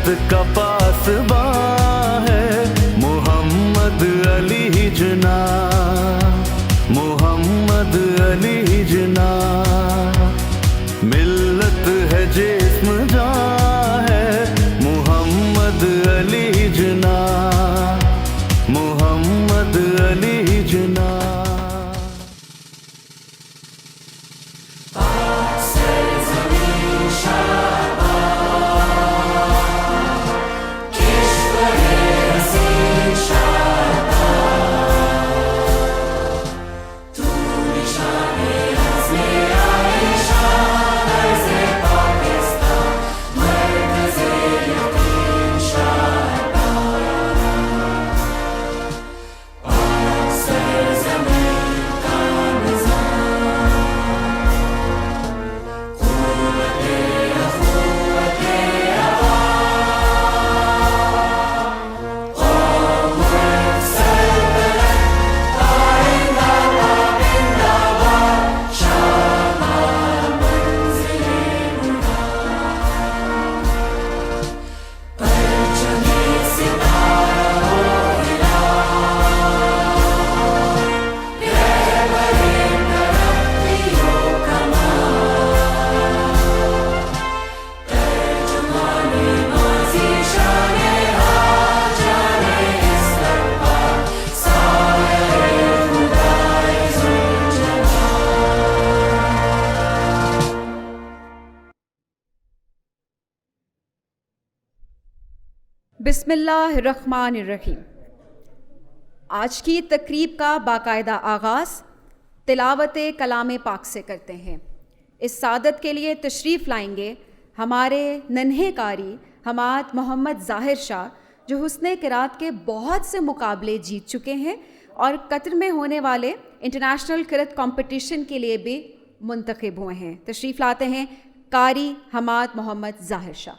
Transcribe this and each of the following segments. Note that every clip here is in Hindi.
जन्नत का पासबां है मोहम्मद अली जना, मोहम्मद अली जना। मिल्लत है जिस्म जान है मोहम्मद अली जना, मोहम्मद अली जना। बिस्मिल्लाहिर्रहमानिर्रहीम। आज की तकरीब का बाकायदा आगाज़ तिलावत कलाम पाक से करते हैं। इस सादत के लिए तशरीफ़ लाएंगे हमारे नन्हे कारी हमाद मोहम्मद ज़ाहिर शाह, जो हुस्ने क़िरात के बहुत से मुकाबले जीत चुके हैं और कतर में होने वाले इंटरनेशनल क़िरात कॉम्पिटिशन के लिए भी मुंतखब हुए हैं। तशरीफ़ लाते हैं कारी हमाद मोहम्मद ज़ाहिर शाह।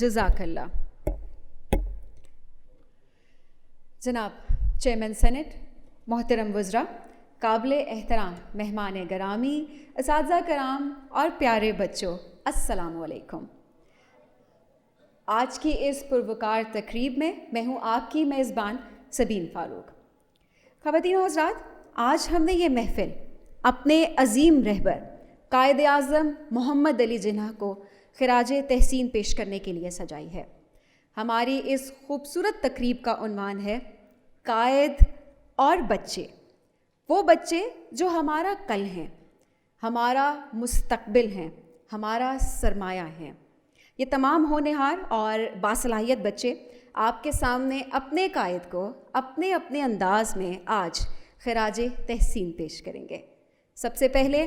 जज़ाकल्ला। जनाब चेयरमैन सेनेट, मोहतरम वज़रा, काबिल एहतराम मेहमान गरामी, असातिज़ा कराम और प्यारे बच्चों, अस्सलामु अलैकुम। आज की इस पुरवकार तकरीब में मैं हूँ आपकी मेज़बान सबीन फ़ारूक। ख़वातीन और हज़रात, आज हमने ये महफ़िल अपने अज़ीम रहबर कायद आज़म मोहम्मद अली जिन्ना को ख़िराज तहसीन पेश करने के लिए सजाई है। हमारी इस खूबसूरत तकरीब का उन्वान है कायद और बच्चे, वो बच्चे जो हमारा कल हैं, हमारा मुस्तक़बिल हैं, हमारा सरमाया हैं। ये तमाम होनहार और बासलाहियत बच्चे आपके सामने अपने कायद को अपने अपने अंदाज़ में आज ख़िराज तहसीन पेश करेंगे। सबसे पहले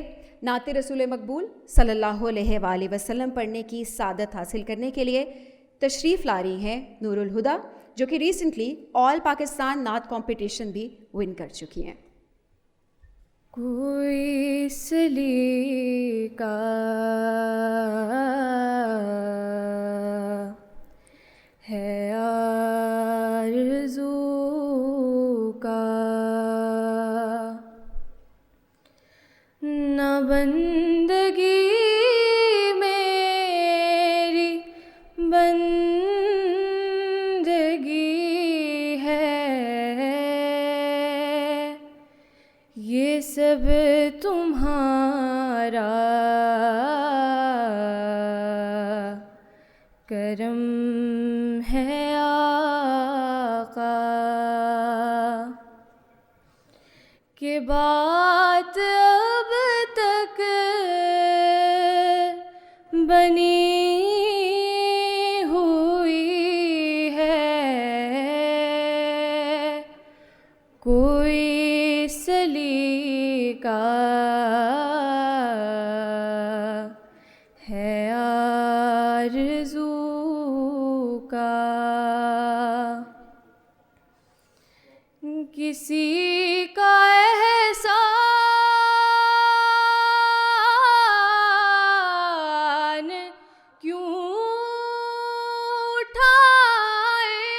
नाते रसूल मकबूल सल्लल्लाहु अलैहि वसल्लम पढ़ने की सादत हासिल करने के लिए तशरीफ़ ला रही हैं नूरुल हुदा, जो कि रिसेंटली ऑल पाकिस्तान नात कंपटीशन भी विन कर चुकी हैं। कोई सलीका है आरज़ू का, न बंदगी मेरी बंदगी है, ये सब तुम्हारा करम है आका, के बात अब तक बनी हुई है, कोई सलीका है आरज़ू का। किसी का एहसान क्यों उठाए,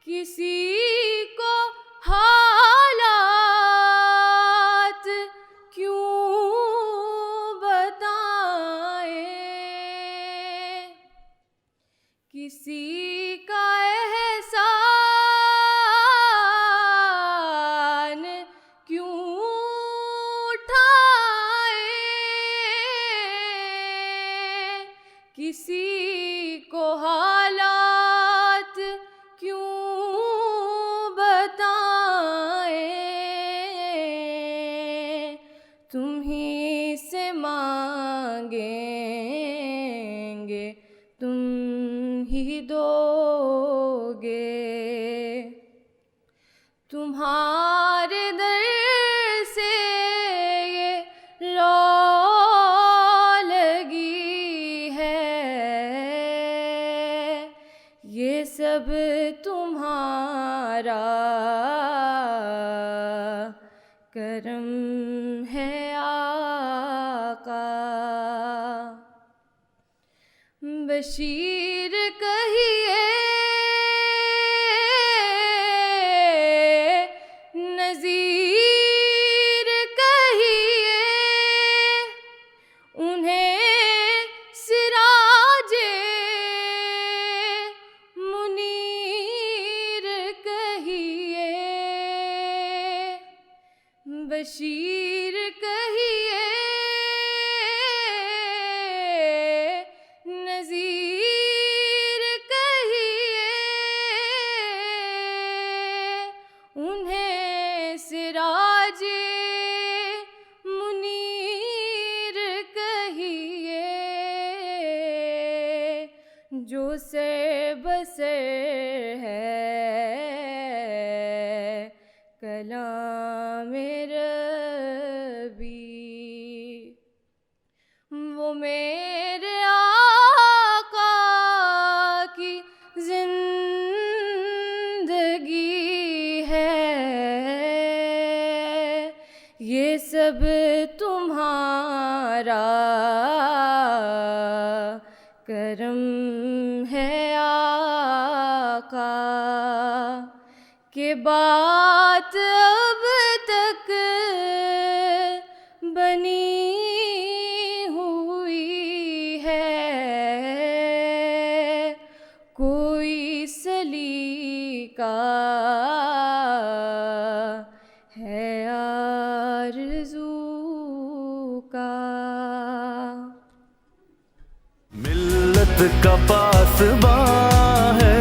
किसी को हालात क्यों बताए, किसी का एहसान को हालात क्यों बताएं, तुम ही से मांगेंगे तुम ही दोगे, तुम्हारे दर से ये लो लगी है, ये सब तुम्हारा करम है आका। बशीर कहिए नज़ीर कहिए, उन्हें सिराजे मुनीर कहिए। बशीर कहिए नज़ीर कहिए, उन्हें सिराजे मुनीर कहिए। जो से बसर है कलामे रबी, वो मेरे आका की जिंदगी है, ये सब तुम्हारा करम है आका। के बात अब तक बनी हुई है, कोई सलीका है आरज़ू का। मिल्लत का पासबां है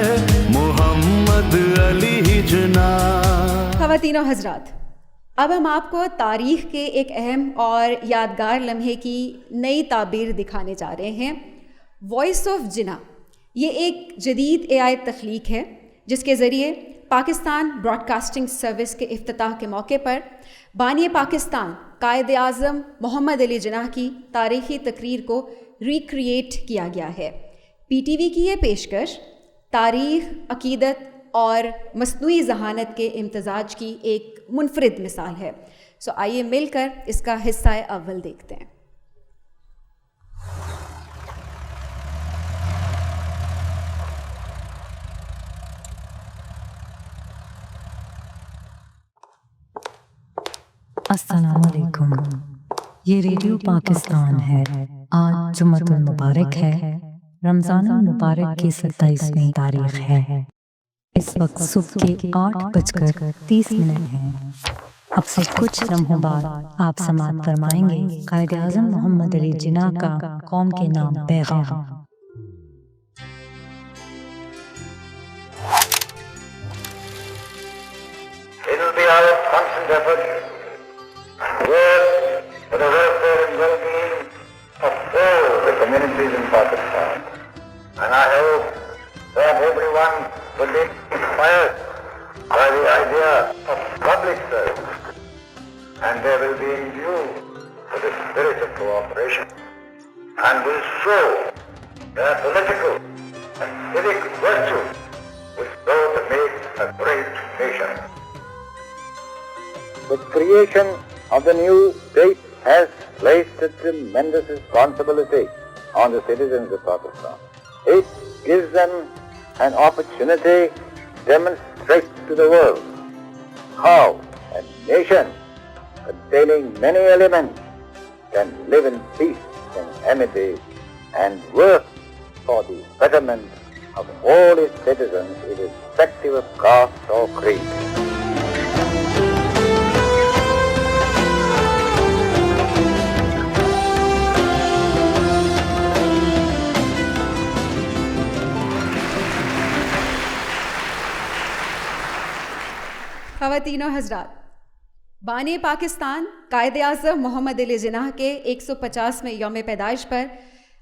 मोहम्मद अली जना। ख़वातीन और हज़रात, अब हम आपको तारीख़ के एक अहम और यादगार लम्हे की नई ताबीर दिखाने जा रहे हैं। वॉइस ऑफ जिना ये एक जदीद AI तख्लीक है जिसके ज़रिए पाकिस्तान ब्रॉडकास्टिंग सर्विस के इफ्तिताह के मौके पर बानी पाकिस्तान कायदे आज़म मोहम्मद अली जिन्ना की तारीख़ी तकरीर को रिक्रिएट किया गया है। PTV की ये पेशकश तारीख़, अक़ीदत और मस्नूई ज़हानत के इम्तज़ाज की एक मुनफरिद मिसाल है। सो आइए मिलकर इसका हिस्सा अव्वल देखते हैं। अस्सलामुअलैकुम। ये रेडियो पाकिस्तान है। आज जुम्मतुल मुबारक है। रमज़ानुल मुबारक की 27वीं तारीख है। इस वक्त सुबह के 8:30 हैं। अब से कुछ लम्हों बाद आप समाअत फरमाएंगे कायदे आज़म मोहम्मद अली जिन्ना का कौम के नाम पैगाम। It will be our constant effort to work for the welfare and well-being of all the communities in Pakistan. And I hope that everyone will be inspired by the idea of public service, and they will be imbued with the spirit of cooperation, and will show their political and civic virtue which go to make a great nation. The creation of the new state has placed a tremendous responsibility on the citizens of Pakistan. It gives them an opportunity to demonstrate to the world how a nation containing many elements can live in peace and amity and work for the betterment of all its citizens irrespective of caste or creed. ख़वातीन और हज़रात, बानी पाकिस्तान कायद आज़म मोहम्मद अली जिन्नाह के 150वें यौम पैदाइश पर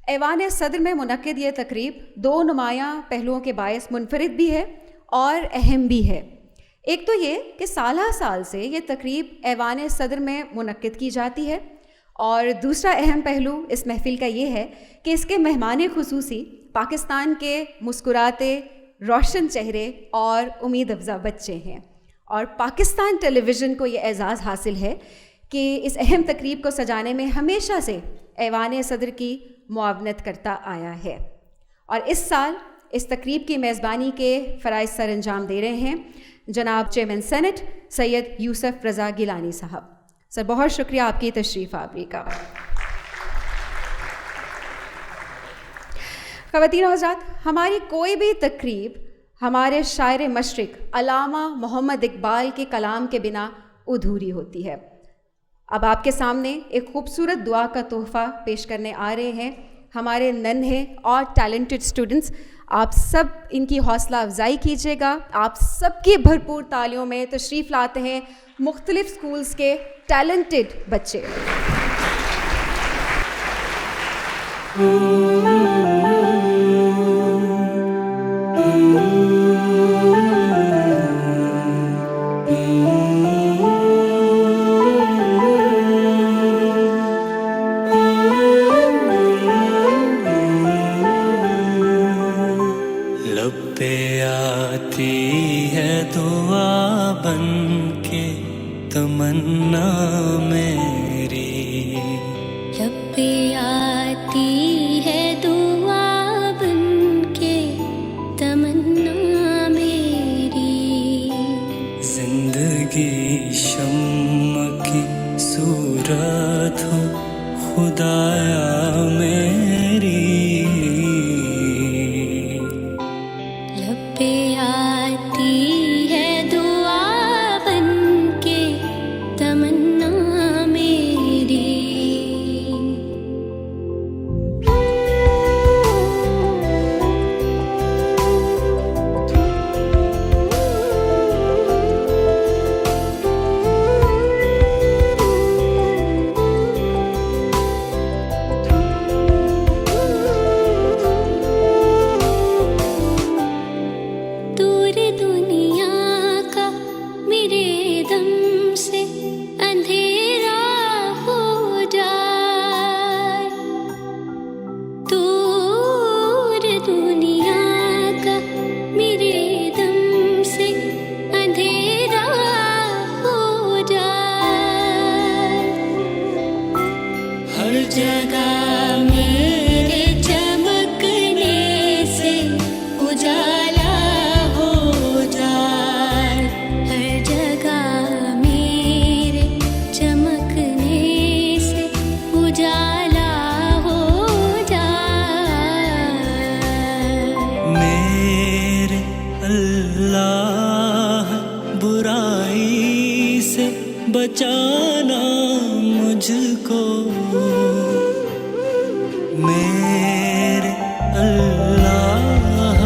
ऐवान सदर में मुनक़िद ये तकरीब दो नुमायाँ पहलुओं के बायस मुनफरिद भी है और अहम भी है। एक तो ये कि साल साल से ये तकरीब ऐवान सदर में मुनक़िद की जाती है, और दूसरा अहम पहलू इस महफ़िल का ये है कि इसके मेहमान खुसूसी पाकिस्तान के मुस्कुराते रोशन चेहरे और उम्मीद अफ़ज़ा बच्चे हैं। और पाकिस्तान टेलीविज़न को ये एज़ाज़ हासिल है कि इस अहम तकरीब को सजाने में हमेशा से ऐवान सदर की मुआवनत करता आया है। और इस साल इस तकरीब की मेज़बानी के फ़राइज़ सर अंजाम दे रहे हैं जनाब चेयरमैन सेनेट सैयद यूसुफ रज़ा गिलानी साहब। सर, बहुत शुक्रिया आपकी तशरीफ़ आवरी का। ख़वातीन और हज़रात, हमारी कोई भी तकरीब हमारे शायर मशरिक़ अल्लामा मोहम्मद इकबाल के कलाम के बिना अधूरी होती है। अब आपके सामने एक खूबसूरत दुआ का तोहफ़ा पेश करने आ रहे हैं हमारे नन्हे और टैलेंटेड स्टूडेंट्स। आप सब इनकी हौसला अफजाई कीजिएगा। आप सबकी भरपूर तालियों में तशरीफ़ लाते हैं मुख्तलिफ़ स्कूल्स के टैलेंटेड बच्चे। लब पे आती है दुआ बन के तमन्ना मेरी, लब पे आती है दुआ बन के तमन्ना मेरी। जिंदगी शम्म की सूरत हो खुदाया मेरी, लब पे आती है दुआ बन के तमन्ना मेरी। दूर दुनिया का मेरे दम से अंधेरा हो जाए, दूर दुनिया का मेरे दम से अंधेरा हो जाए। हर जगह मेरे चमकने से उजाला हो जाए, हर जगह मेरे चमकने से उजाला हो जाए। मेरे अल्लाह बुराई से बचाना मुझको, मेरे अल्लाह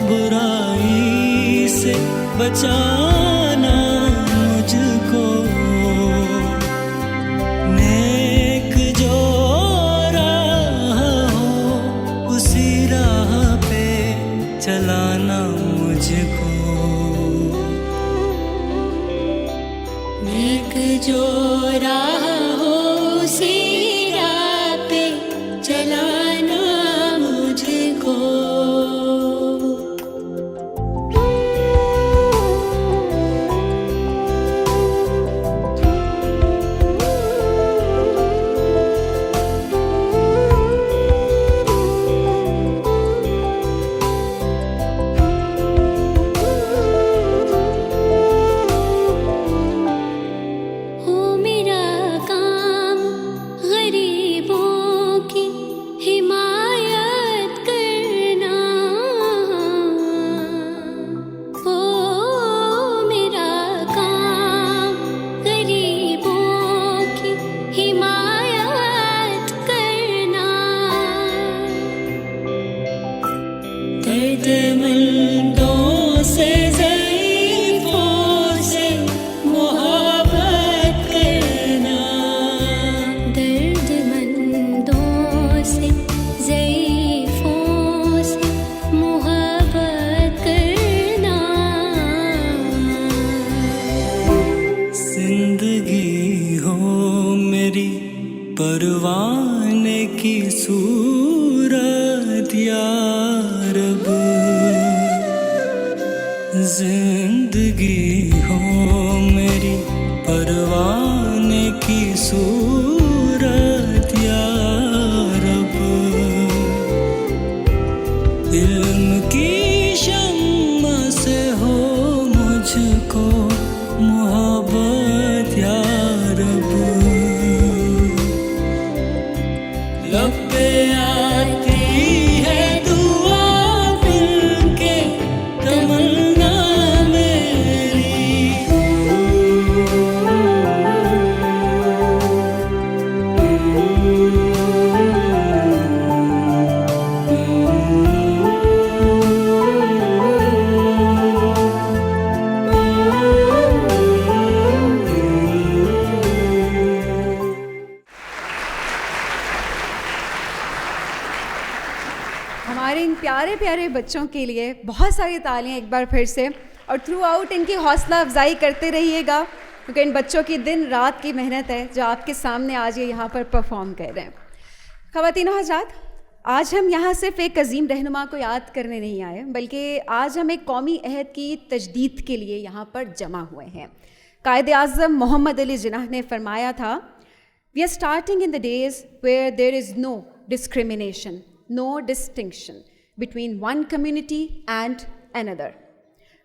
बुराई से बचाना मुझको। नेक जो राह हो उसी राह पे चलाना मुझको, नेक जो राह हो उसी राह पे चलाना मुझको। हो मेरा काम गरीबों की हिमायत करना, हो मेरा काम गरीबों की हिमायत करना। दर्दमंदों से ज़ईफ़ों से जिंदगी हो मेरी परवाने की सूरत या रब, इल्म की शम्मा से हो मुझको मोहब्बत या रब। लब पे आती है दुआ दिल के तमन्ना मेरी, हमारे इन प्यारे प्यारे बच्चों के लिए बहुत सारी तालियां एक बार फिर से, और थ्रू आउट इनकी हौसला अफजाई करते रहिएगा, क्योंकि इन बच्चों की दिन रात की मेहनत है जो आपके सामने आज ये यहाँ पर परफॉर्म कर रहे हैं। ख़वातीन और हज़रात, आज हम यहाँ सिर्फ एक अजीम रहनुमा को याद करने नहीं आए, बल्कि आज हम एक कौमी अहद की तजदीद के लिए यहाँ पर जमा हुए हैं। कायद आज़म मोहम्मद अली जिन्नाह ने फरमाया था, we are starting in the days where there is no discrimination, no distinction between one community and another।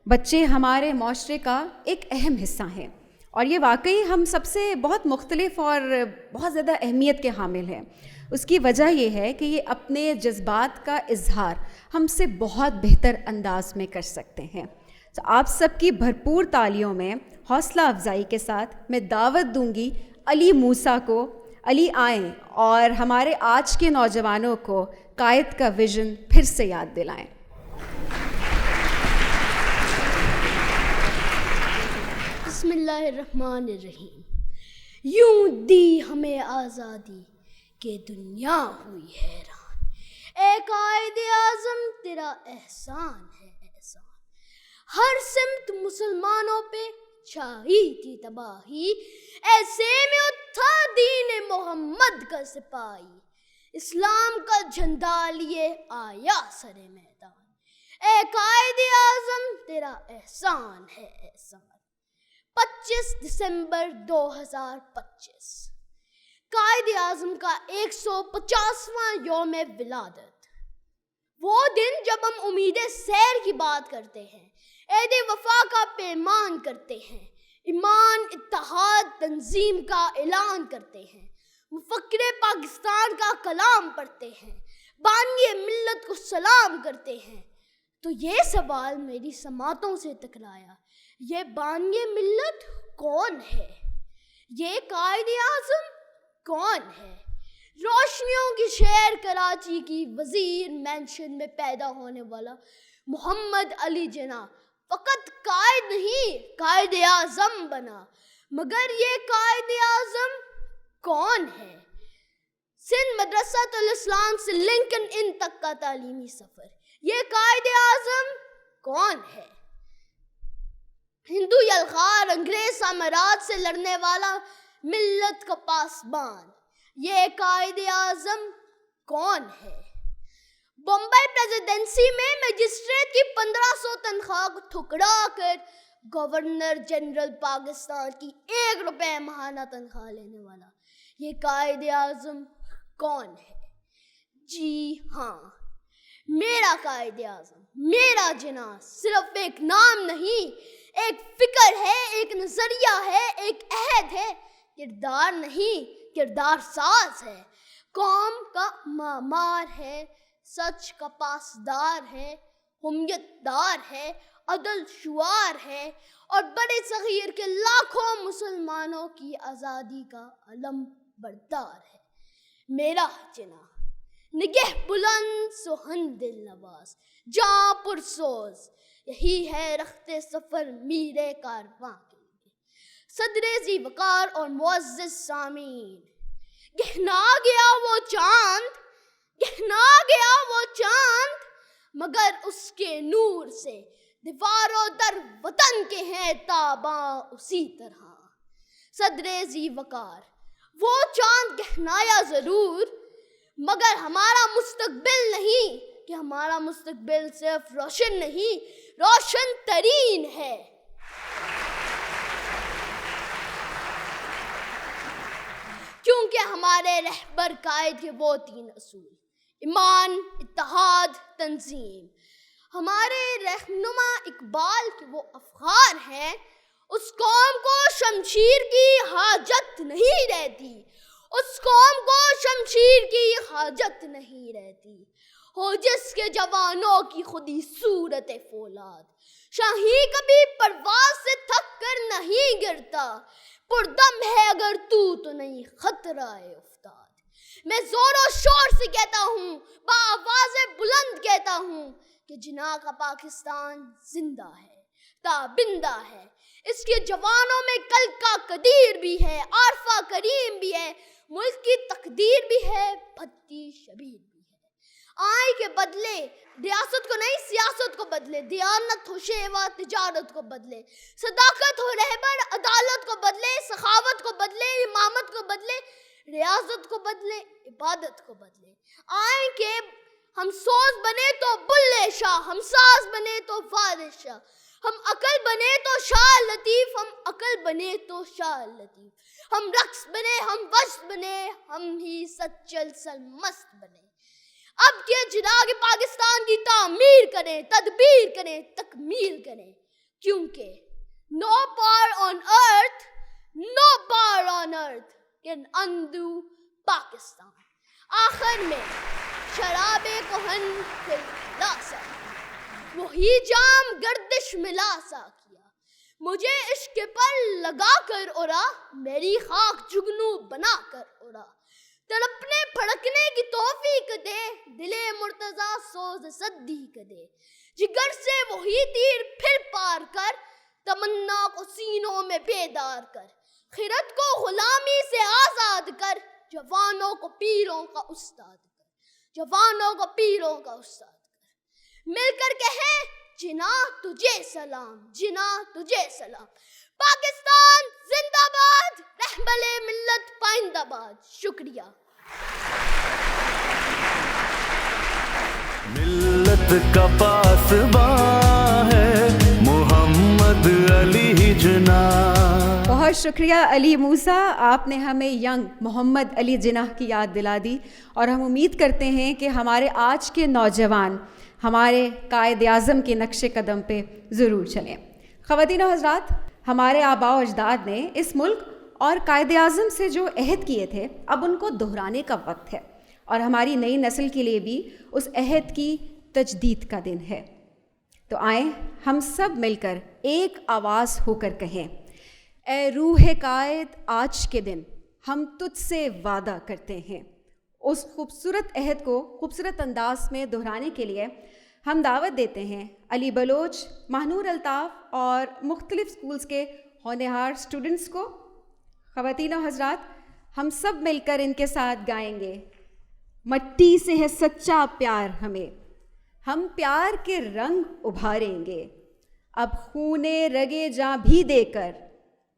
बच्चे हमारे माशरे का एक अहम हिस्सा हैं, और ये वाकई हम सबसे बहुत मुख्तलिफ और बहुत ज़्यादा अहमियत के हामिल हैं। उसकी वजह ये है कि ये अपने जज्बात का इजहार हमसे बहुत बेहतर अंदाज में कर सकते हैं। तो आप सबकी भरपूर तालियों में हौसला अफजाई के साथ मैं दावत दूंगी अली मूसा को। अली आएँ और हमारे आज के नौजवानों को कायद का विजन फिर से याद दिलाएं। बिस्मिल्लाहिर्रहमानिर्रहीम। यूं दी हमें आज़ादी के दुनिया हुई हैरान, ए कायदे आज़म तेरा एहसान है एहसान। हर सिमत मुसलमानों पे छाई थी तबाही, ऐसे में उठा दीन मोहम्मद का सिपाही। इस्लाम का झंडा लिए आया सरे मैदान, ए कायदे आज़म तेरा एहसान है एहसान। 25 दिसंबर 2025 कायदे आज़म का 150वां यौम विलादत। वो दिन जब हम उम्मीद सैर की बात करते हैं, ऐदे वफा का पैमान करते हैं, ईमान इत्तेहाद तंजीम का ऐलान करते हैं, मुफक्किरे पाकिस्तान का कलाम पढ़ते हैं, बानिए मिल्लत को सलाम करते हैं। तो ये सवाल मेरी समातों से टकराया, ये बानिए मिल्लत कौन है, ये कायदे आज़म कौन है। रोशनियों की शहर कराची की वजीर मेंशन में पैदा होने वाला मोहम्मद अली जिन्नाह फकत कायद नहीं कायदे आज़म बना, मगर ये कायदे आज़म कौन है। सिंध मदरसातुल इस्लाम से लिंकन इन तक का तालीमी सफ़र, ये कायदे आज़म कौन है। हिंदू यलगार अंग्रेज साम्राज्य से लड़ने वाला मिल्लत का पासबान, ये कायदे आज़म कौन है। बम्बई प्रेसिडेंसी में मजिस्ट्रेट की 1500 तनख्वाह को ठुकरा कर गवर्नर जनरल पाकिस्तान की 1 रुपये माहाना तनख्वाह लेने वाला, ये कायदे आज़म कौन है। जी हाँ, मेरा कायदे आज़म, मेरा जिन्नाह सिर्फ एक नाम नहीं, एक फिक्र है, एक नजरिया है, एक अहद है। किरदार नहीं, किरदार साज है, कौम का मामार है, सच का पासदार है, हुम्मतदार है, अदल शुआर है, और बड़े सगीर के लाखों मुसलमानों की आज़ादी का अलम बरदार है। मेरा जिन्नाह निगह बुलंद सुहन दिल नवाज जां पुरसोज, यही है रखते सफर मीरे कारवां के लिए। सदरे जी वकार और मुअज़्ज़िज़ सामीन, गहना गया वो चांद, गहना गया वो चांद, मगर उसके नूर से दीवारों दर वतन के हैं ताबा उसी तरह। सदरे जी वकार, वो चांद गहनाया जरूर, मगर हमारा मुस्तकबिल नहीं, कि हमारा मुस्तकबिल सिर्फ रोशन नहीं, रोशन तरीन है। क्योंकि हमारे रहबर कायद के वो 3 असूल, ईमान, इत्तेहाद, तंजीम। हमारे रहनुमा इकबाल के वो अफगार हैं, उस कौम को शमशीर की हाजत नहीं रहती, उस कौम को शमशीर की हाजत नहीं रहती। हो जिसके जवानों की खुदी सूरत फौलाद, शाही कभी परवाज से थक कर नहीं गिरता, पुरदम है अगर तू तो नहीं खतरा है उफ्ताद। मैं जोरों शोर से कहता हूँ, बाआवाज़े बुलंद कहता हूँ कि जिना का पाकिस्तान जिंदा है, ताबिंदा है। इसके जवानों में कल का कदीर भी है, आरफा करीम भी है, मुल्क की तकदीर भी है, भत्ती शबीर भी है। आय के बदले रियासत को नहीं, सियासत को बदले, दियानत हो शेवा तिजारत को बदले, सदाकत हो रहबर अदालत को बदले, सखावत को बदले, इमामत को बदले, रियासत को बदले, इबादत को बदले। आय के हम सोज बने तो बुल्ले शाह, हम साज बने तो वारिस शाह, हम अकल बने तो शाह लतीफ, हम अकल बने तो शाह लतीफ, हम रक्स बने, हम वस्त बने, हम ही सच्चल सलमस्त बने। अब के जिनाग पाकिस्तान की तामीर करें, तदबीर करें, तकमील करें, क्योंकि no power on earth, no power on earth can undo Pakistan. आखिर में शराबे कोहन खिलासा, वही जाम गर्दिश मिला सा किया, मुझे इश्क पर लगा कर उड़ा, मेरी खाक जुगनू बना कर उड़ा। तड़पने फड़कने की तौफीक दे, दिले मुर्तजा सोज सद्दी दे, जिगर से वही तीर फिर पार कर, तमन्ना को सीनों में बेदार कर, खिरत को गुलामी से आजाद कर, जवानों को पीरों का उस्ताद कर, जवानों को पीरों का उस्ताद कर। मिलकर कहे जिना तुझे सलाम, जिना तुझे सलाम। पाकिस्तान जिंदाबाद, रहमले मिल्लत पाइंदाबाद। शुक्रिया। मिल्लत का पासबां है मोहम्मद अली जिन्नाह। बहुत शुक्रिया अली मूसा, आपने हमें यंग मोहम्मद अली जिन्नाह की याद दिला दी, और हम उम्मीद करते हैं कि हमारे आज के नौजवान हमारे कायद आज़म के नक्शे कदम पे ज़रूर चलें। ख़वातीन और हज़रात, हमारे आबा और अजदाद ने इस मुल्क और कायद आज़म से जो अहद किए थे, अब उनको दोहराने का वक्त है, और हमारी नई नस्ल के लिए भी उस अहद की तजदीद का दिन है। तो आए हम सब मिलकर एक आवाज़ होकर कहें, ए रूह कायद आज के दिन हम तुझसे वादा करते हैं। उस खूबसूरत अहद को खूबसूरत अंदाज में दोहराने के लिए हम दावत देते हैं अली बलोच, महानूर अल्ताफ़ और मुख्तलिफ़ स्कूल्स के होनहार स्टूडेंट्स को। ख़वातीन और हज़रात, हम सब मिलकर इनके साथ गाएंगे, मट्टी से है सच्चा प्यार हमें, हम प्यार के रंग उभारेंगे, अब खूने रगे जां भी देकर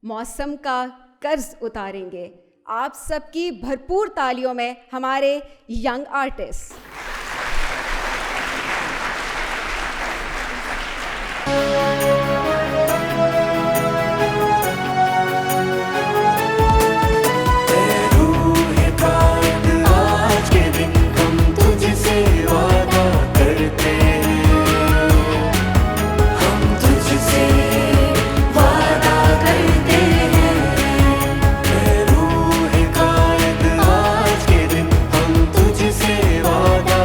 मौसम का कर्ज उतारेंगे। आप सबकी भरपूर तालियों में हमारे यंग आर्टिस्ट। तुझसे वादा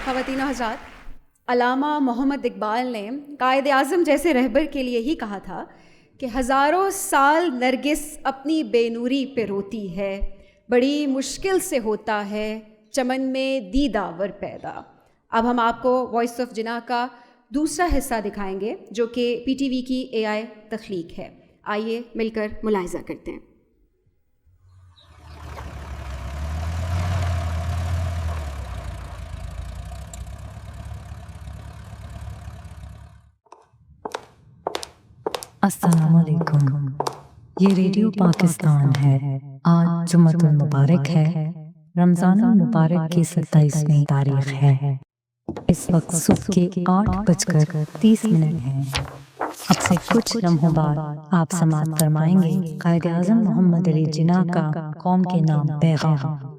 ख़वातीन हज़रात, अल्लामा मोहम्मद इकबाल ने कायद आज़म जैसे रहबर के लिए ही कहा था कि हज़ारों साल नरगिस अपनी बेनूरी पे रोती है, बड़ी मुश्किल से होता है चमन में दीदावर पैदा। अब हम आपको वॉइस ऑफ जिना का दूसरा हिस्सा दिखाएंगे जो कि PTV की AI तख्लीक है। आइए मिलकर मुलाहिज़ा करते हैं। अस्सलाम वालेकुम। ये रेडियो पाकिस्तान है। आज जुम्मतुल मुबारक है। रमज़ानुल मुबारक की 27वीं तारीख है। इस वक्त सुबह के 8:30 हैं। अब से कुछ लम्हों बाद आप समाअत फरमाएंगे कायद आज़म मोहम्मद अली जिन्ना का कौम के नाम पैगाम।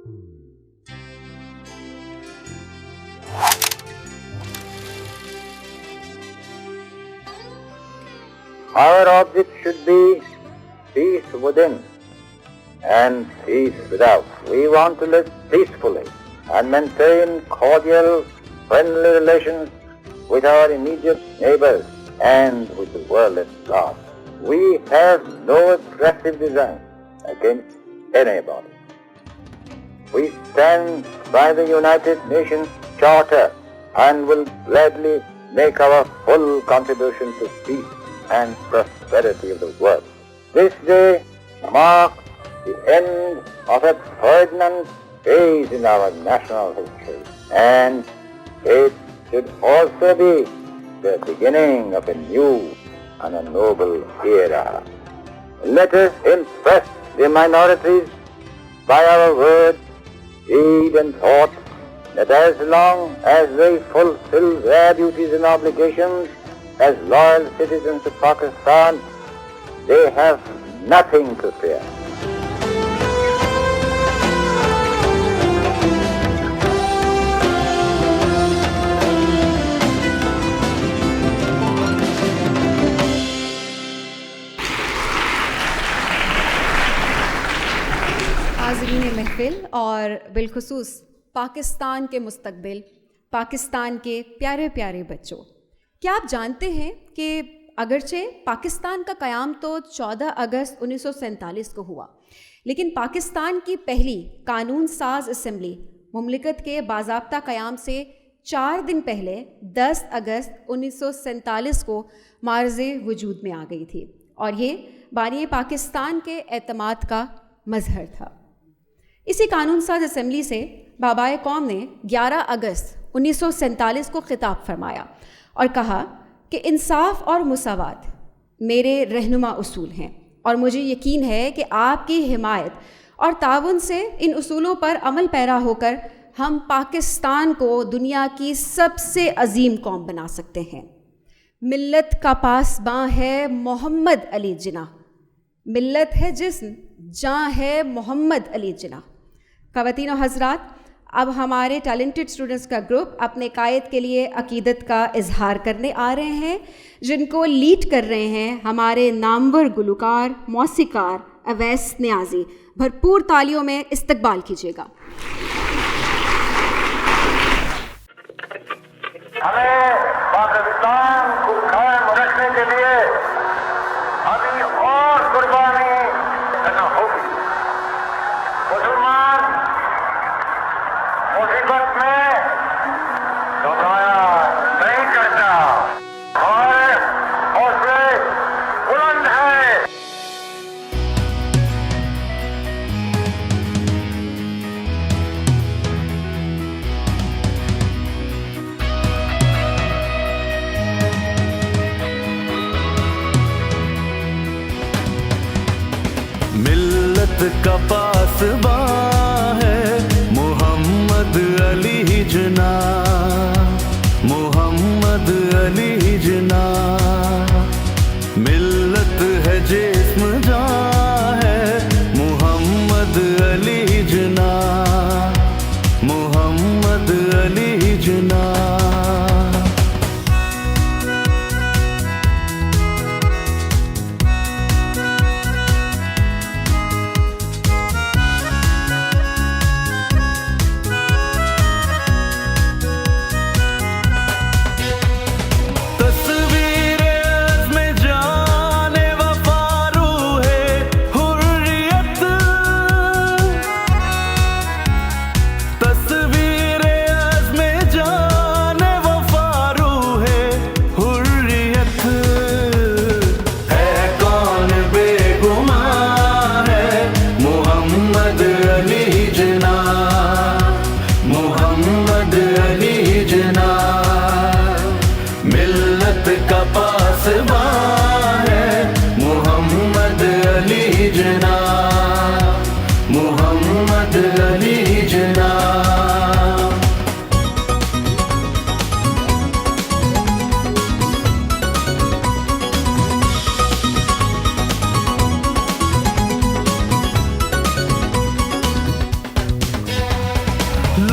Our object should be peace within and peace without. We want to live peacefully and maintain cordial, friendly relations with our immediate neighbors and with the world at large. We have no aggressive design against anybody. We stand by the United Nations Charter and will gladly make our full contribution to peace and prosperity of the world. This day marks the end of a pregnant phase in our national history, and it should also be the beginning of a new and a noble era. Let us impress the minorities by our word, deed and thought that as long as they fulfill their duties and obligations as loyal citizens of Pakistan, they have nothing to fear. हाज़रीन महफ़िल और बिलखुसूस पाकिस्तान के मुस्तक़बिल, पाकिस्तान के प्यारे प्यारे बच्चों, क्या आप जानते हैं कि अगरचे पाकिस्तान का क़याम तो 14 अगस्त 1947 को हुआ, लेकिन पाकिस्तान की पहली कानून साज असम्बली मुमलिकत के बाज़ाब्ता क़याम से 4 दिन पहले 10 अगस्त 1947 को मार्ज़े वजूद में आ गई थी और ये बानी पाकिस्तान के एतमाद का मज़हर था। इसी कानून साज असम्बली से बाबाए कौम ने 11 अगस्त 1947 को खिताब फरमाया और कहा कि इंसाफ और मुसावात मेरे रहनुमा उसूल हैं और मुझे यकीन है कि आपकी हिमायत और ताउन से इन उसूलों पर अमल पैरा होकर हम पाकिस्तान को दुनिया की सबसे अजीम कौम बना सकते हैं। मिल्लत का पासबां है मोहम्मद अली जिन्ना, मिल्लत है जिस्म, जाँ है मोहम्मद अली जिन्ना। ख़वातीन और हज़रात, अब हमारे टैलेंटेड स्टूडेंट्स का ग्रुप अपने कायद के लिए अकीदत का इजहार करने आ रहे हैं, जिनको लीड कर रहे हैं हमारे नामवर गुलकार मौसीकार अवैस नियाज़ी। भरपूर तालियों में इस्तकबाल कीजिएगा। हमें पाकिस्तान को कायम रखने के लिए अभी और कुर्बानी करना होगी। मुसलमान मुसीबत में घबराया नहीं करता और हौसले बुलंद है। मिल्लत का पासबां है मोहम्मद अली जिन्ना, मोहम्मद अली जिन्ना। मिल्लत है जिस्म जाँ है मोहम्मद अली जिन्ना, मोहम्मद अली जिन्ना।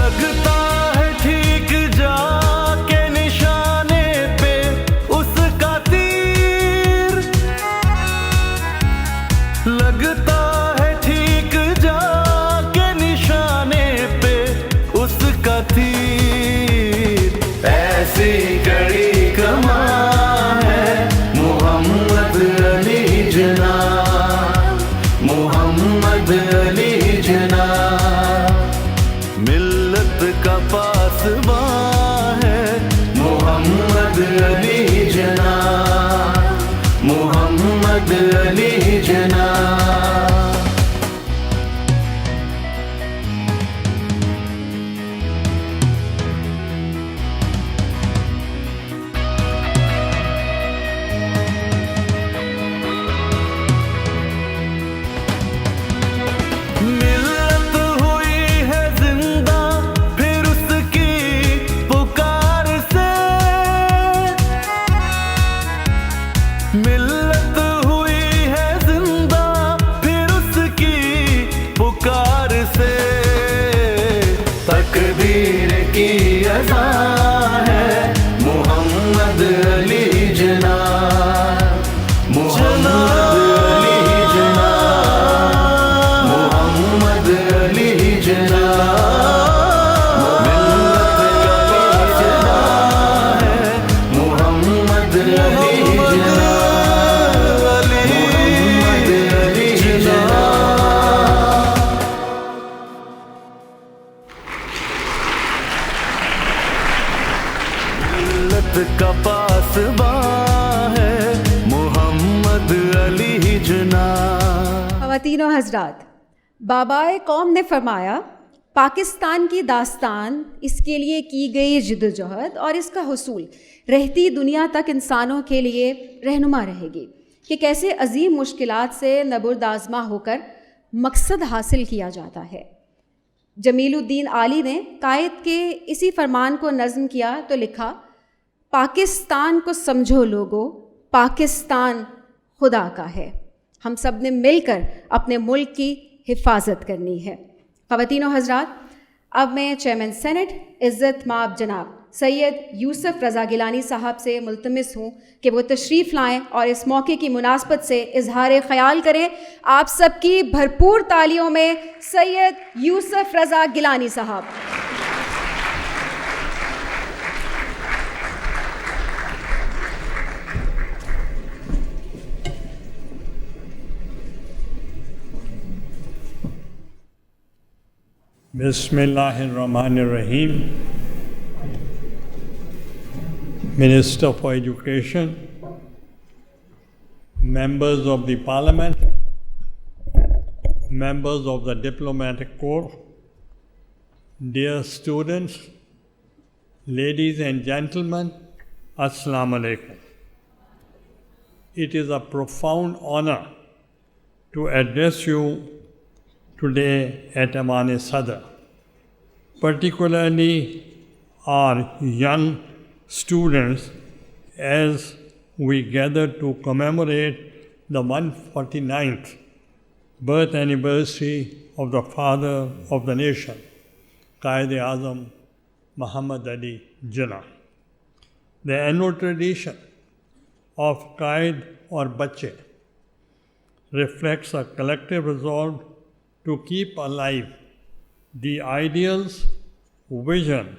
लगता है ठीक जाके निशाने पे उसका तीर, लगता है ठीक जाके निशाने पे उसका तीर। ऐसी कड़ी कमान है मोहम्मद अली जना, मोहम्मद अली जना। मिल्लत का पासबां है मोहम्मद अली जना, मोहम्मद अली जना। मिल्लत हुई है जिंदा फिर उसकी पुकार से, मिल्लत हुई है जिंदा फिर उसकी पुकार से। तकदीर की अज़ा है मोहम्मद अली जना, मोहम्मद अली जना, मोहम्मद अली जना। मिल्लत का पासबां है मोहम्मद अली जना, मोहम्मद अली जना। मिल्लत का पासबां है मोहम्मद अली जना। ख़वातीन और हज़रात, बाबाए कौम ने फरमाया पाकिस्तान की दास्तान, इसके लिए की गई जिद्दोजहद और इसका हुसूल रहती दुनिया तक इंसानों के लिए रहनुमा रहेगी कि कैसे अजीम मुश्किलात से नबुर्दाज़मा होकर मकसद हासिल किया जाता है। जमीलुद्दीन आली ने कायद के इसी फरमान को नज़्म किया तो लिखा, पाकिस्तान को समझो लोगो, पाकिस्तान खुदा का है। हम सब ने मिलकर अपने मुल्क की हिफाजत करनी है। ख़वातीन और हज़रात, अब मैं चेयरमैन सेनेट इज़्ज़त माब जनाब सैयद यूसुफ रज़ा गिलानी साहब से मुल्तमिस हूँ कि वो तशरीफ़ लाएँ और इस मौके की मुनासबत से इजहार ख़याल करें। आप सबकी भरपूर तालियों में सैयद यूसुफ रज़ा गिलानी साहब। Bismillahirrahmanirrahim. Minister for Education, members of the Parliament, members of the Diplomatic Corps, dear students, ladies and gentlemen, Assalamu alaikum. It is a profound honor to address you today at Awan-e-Sadr, particularly our young students, as we gather to commemorate the 149th birth anniversary of the father of the nation, Quaid-e-Azam Muhammad Ali Jinnah. The annual tradition of Qaid or Bacche reflects a collective resolve to keep alive the ideals, vision,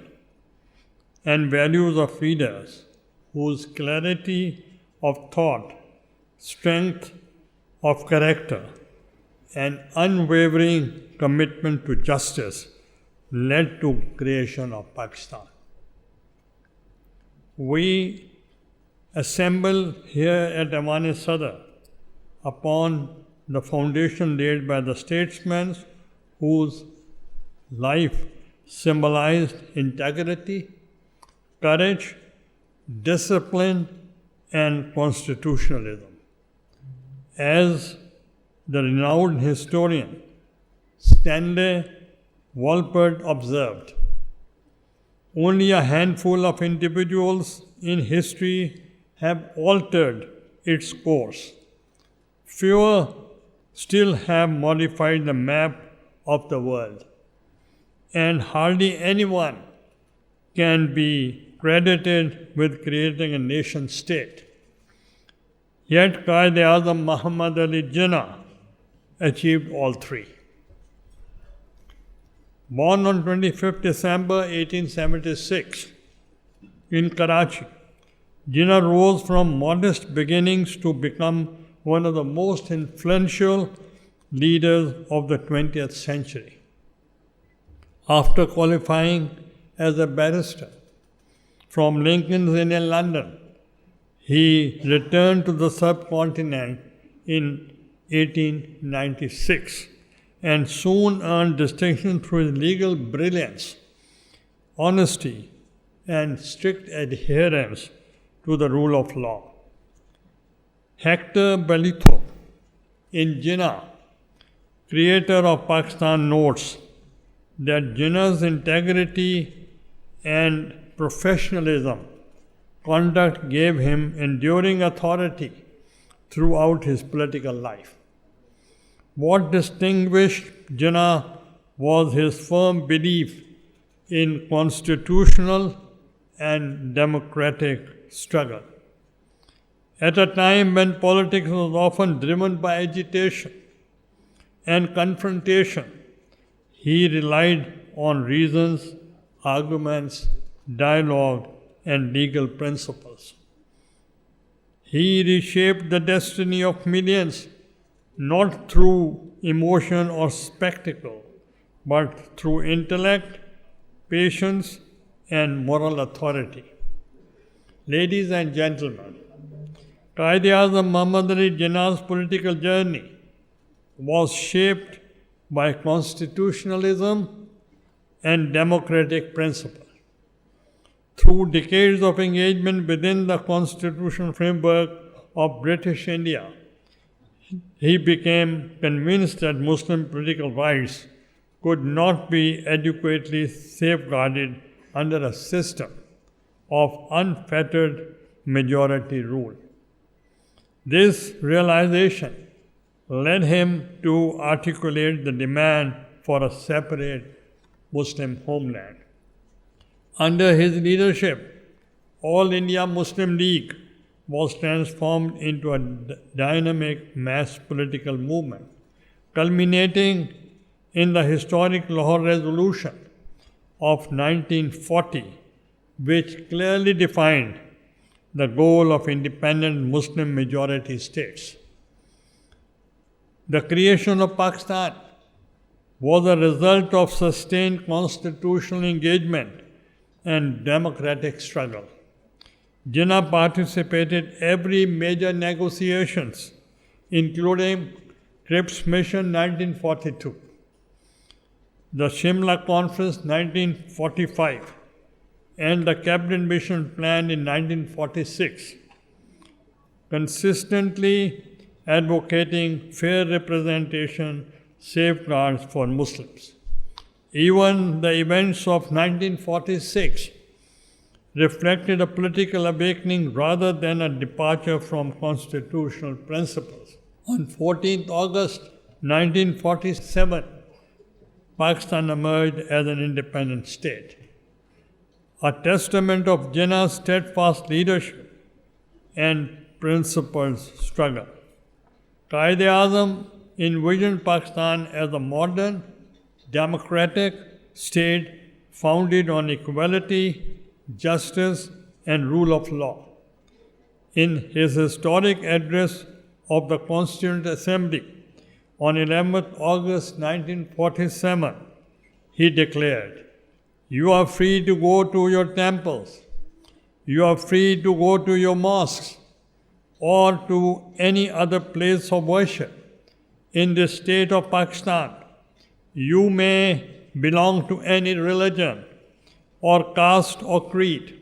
and values of leaders whose clarity of thought, strength of character, and unwavering commitment to justice led to creation of Pakistan. We assemble here at Awan-e-Sadr upon the foundation laid by the statesmen whose life symbolized integrity, courage, discipline, and constitutionalism. As the renowned historian Stanley Wolpert observed, only a handful of individuals in history have altered its course. Fewer still have modified the map of the world. and hardly anyone can be credited with creating a nation state. Yet Quaid-e-Azam Muhammad Ali Jinnah achieved all three. Born on 25th December 1876 in Karachi, Jinnah rose from modest beginnings to become one of the most influential leaders of the 20th century. After qualifying as a barrister from Lincoln's Inn in London, he returned to the subcontinent in 1896 and soon earned distinction through his legal brilliance, honesty, and strict adherence to the rule of law. Hector Bellecourt in Jinnah, creator of Pakistan, notes that Jinnah's integrity and professionalism conduct gave him enduring authority throughout his political life. What distinguished Jinnah was his firm belief in constitutional and democratic struggle. At a time when politics was often driven by agitation and confrontation, he relied on reasons, arguments, dialogue, and legal principles. He reshaped the destiny of millions not through emotion or spectacle, but through intellect, patience, and moral authority. Ladies and gentlemen, Quaid-e-Azam Muhammad Ali Jinnah's political journey was shaped by constitutionalism and democratic principles. Through decades of engagement within the constitutional framework of British India, he became convinced that Muslim political rights could not be adequately safeguarded under a system of unfettered majority rule. This realization led him to articulate the demand for a separate Muslim homeland. Under his leadership, All India Muslim League was transformed into a dynamic mass political movement, culminating in the historic Lahore Resolution of 1940, which clearly defined the goal of independent Muslim majority states. The creation of Pakistan was a result of sustained constitutional engagement and democratic struggle. Jinnah participated every major negotiations, including Cripps Mission 1942, the Shimla Conference 1945, and the Cabinet Mission Plan in 1946, consistently advocating fair representation, safeguards for Muslims. Even the events of 1946 reflected a political awakening rather than a departure from constitutional principles. On 14th August 1947, Pakistan emerged as an independent state, a testament of Jinnah's steadfast leadership and principled struggle. Quaid-e-Azam envisioned Pakistan as a modern, democratic state founded on equality, justice, and rule of law. In his historic address of the Constituent Assembly on 11th August 1947, he declared, "You are free to go to your temples, you are free to go to your mosques, or to any other place of worship in the state of Pakistan. You may belong to any religion or caste or creed.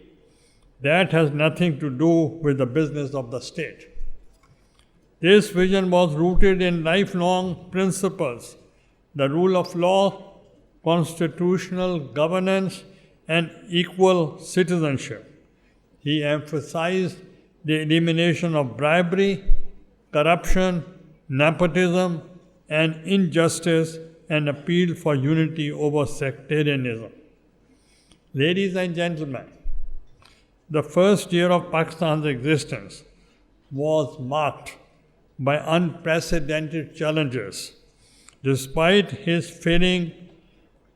That has nothing to do with the business of the state." This vision was rooted in lifelong principles, the rule of law, constitutional governance, and equal citizenship. He emphasized the elimination of bribery, corruption, nepotism, and injustice and appealed for unity over sectarianism. Ladies and gentlemen, the first year of Pakistan's existence was marked by unprecedented challenges. Despite his failing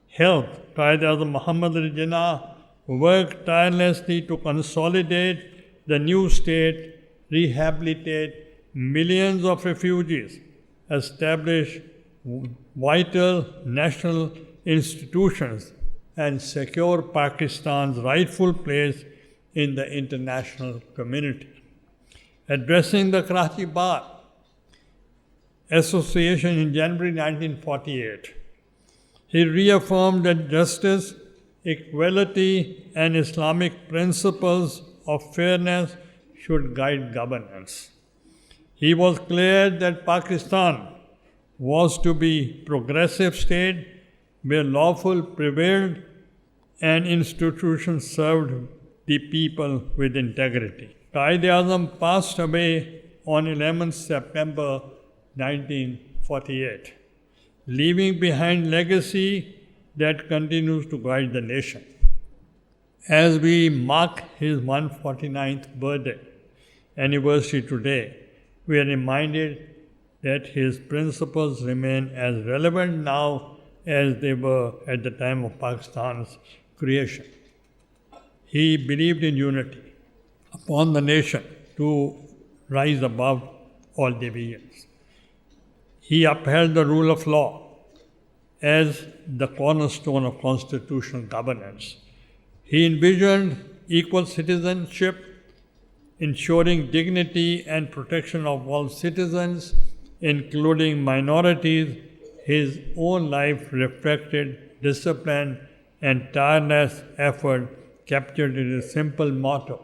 health, Quaid-e-Azam Muhammad Ali Jinnah worked tirelessly to consolidate the new state, rehabilitate millions of refugees, establish vital national institutions, and secure Pakistan's rightful place in the international community. Addressing the Karachi Bar Association in January 1948, he reaffirmed that justice, equality, and Islamic principles of fairness should guide governance. He was clear that Pakistan was to be a progressive state where lawful prevailed and institutions served the people with integrity. Quaid-e-Azam passed away on 11 September 1948, leaving behind legacy that continues to guide the nation. As we mark his 149th birthday anniversary today, we are reminded that his principles remain as relevant now as they were at the time of Pakistan's creation. He believed in unity upon the nation to rise above all divisions. He upheld the rule of law as the cornerstone of constitutional governance. He envisioned equal citizenship, ensuring dignity and protection of all citizens, including minorities. His own life reflected discipline and tireless effort captured in a simple motto: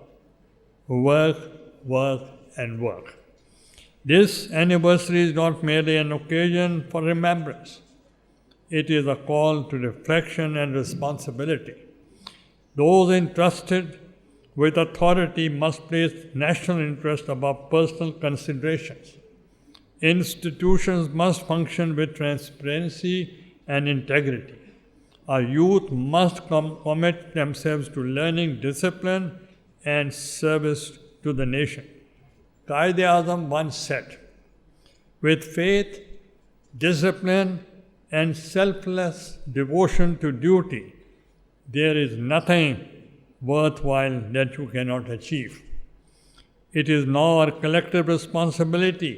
work, work, and work. This anniversary is not merely an occasion for remembrance. It is a call to reflection and responsibility. Those entrusted with authority must place national interest above personal considerations. Institutions must function with transparency and integrity. Our youth must commit themselves to learning, discipline, and service to the nation. Quaid-e-Azam once said, "With faith, discipline, and selfless devotion to duty, there is nothing worthwhile that you cannot achieve." It is now our collective responsibility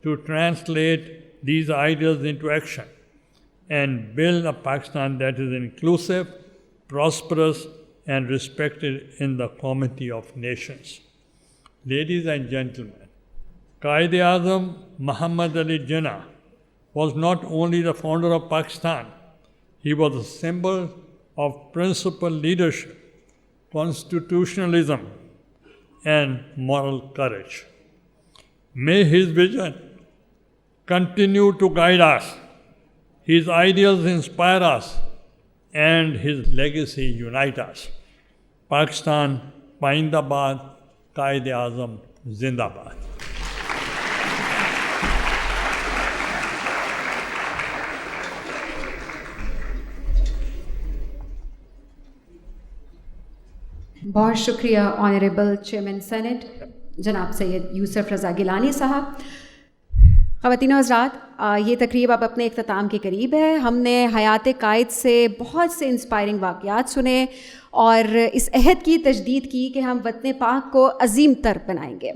to translate these ideas into action and build a Pakistan that is inclusive, prosperous, and respected in the community of nations. Ladies and gentlemen, Quaid-e-Azam Muhammad Ali Jinnah was not only the founder of Pakistan, he was a symbol of principled leadership, constitutionalism, and moral courage. May his vision continue to guide us, his ideals inspire us, and his legacy unite us. Pakistan, Paindabad, Quaid-e-Azam, Zindabad. बहुत शुक्रिया ऑनरेबल चेयरमैन सेनेट जनाब सैयद यूसुफ रज़ा गिलानी साहब। ख़वातीन हज़रात, ये तकरीब अब अपने इख्तिताम के करीब है। हमने हयात कायद से बहुत से इंस्पायरिंग वाक़यात सुने और इस अहद की तजदीद की कि हम वतन पाक को अज़ीम तर बनाएंगे।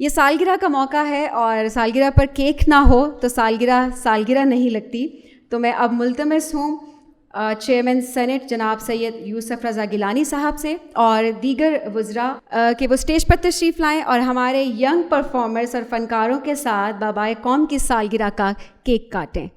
ये सालगिरह का मौका है और सालगिरह पर केक ना हो तो सालगिरह नहीं लगती। तो मैं अब मुल्तमस हूँ चेयरमैन सेनेट जनाब सैयद यूसुफ रज़ा गिलानी साहब से और दीगर वज़रा कि वो स्टेज पर तशरीफ़ लाएँ और हमारे यंग परफॉर्मर्स और फ़नकारों के साथ बाबाए कौम की सालगिरह का केक काटें।